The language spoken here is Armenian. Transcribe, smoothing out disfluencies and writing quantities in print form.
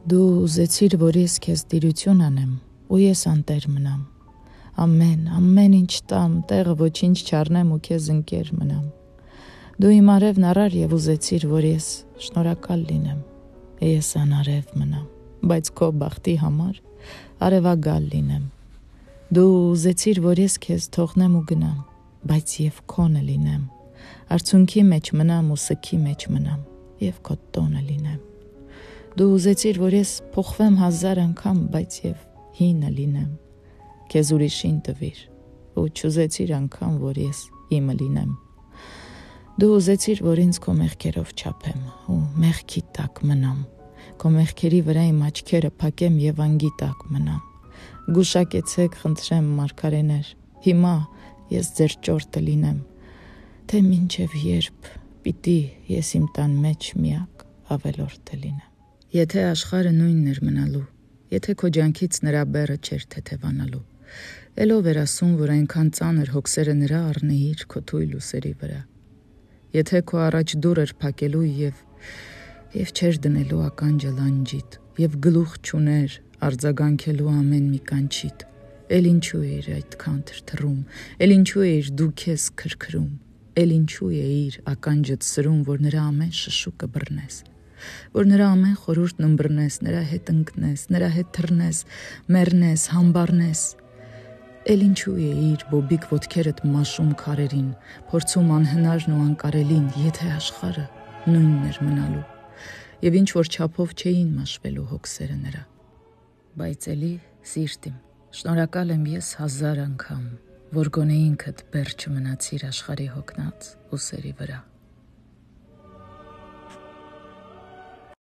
Դու ուզեցիր, որ ես քեզ տիրություն անեմ, ու ես անտեր մնամ, ամեն ինչ տամ, տեղը ոչինչ չառնեմ ու քեզ ընկեր մնամ, դու իմ արևն առար և ուզեցիր, որ ես շնորհակալ լինեմ, ես անարև մնամ, բայց քո բախտի համար արևագալ լինեմ, դու ուզեցիր, որ ես քեզ թողնեմ ու գնամ, բայց և քոնը լինեմ, արցունքի մեջ մնամ ու սքի մեջ մնամ, և քո տոնը լինեմ, դու ուզեցիր, որ ես փոխվեմ 1000 անգամ, բայց և հինը լինեմ, քեզ ուրիշին տվիր, ու չուզեցիր անգամ, որ ես իմը լինեմ, դու ուզեցիր, որ ինձ քո մեղքերով չափեմ, ու մեղքի տակ մնամ, քո մեղքերի վրա իմ աչքերը փակեմ և անգի տակ մնամ, գուշակեցեք, խնդրեմ մարգարեներ, հիմա ես ձեր ճորտը լինեմ, թե մինչև երբ պիտի ես իմ տան մեջ միակ ավելորդը լինեմ, եթե աշխարհը նույնն էր մնալու, եթե քո ջանքից նրա բեռը չէր թեթևանալու, ելով էր ասում, որ այնքան ծանր հոգսերը նրա առնեիր քո թույլ ուսերի վրա, եթե քո առաջ դուռ էր փակելու և չէր դնելու ականջը լանջիդ, և գլուխ չուներ արձագանքելու ամեն մի կանչիդ, էլ ինչու էիր այդքան թրթռում, էլ ինչու էիր դու քեզ քրքրում, էլ ինչու էիր ականջդ սրում, որ նրա ամեն շշուկը բռնես, որ նրա ամեն խորհուրդն ըմբռնես, նրա հետ ընկնես, նրա հետ թռնես, մեռնես, համբառնես, էլ ինչու էիր բոբիկ ոտքերդ մաշում քարերին, փորձում անհնարն ու անկարելին, եթե աշխարհը նույնն էր մնալու, և ինչ-որ չափով չէին մաշվելու հոգսերը նրա, բայց էլի սիրտ իմ, շնորհակալ եմ ես 1000 անգամ, որ գոնե ինքդ բեռ չմնացիր աշխարհի հոգնած ուսերի վրա,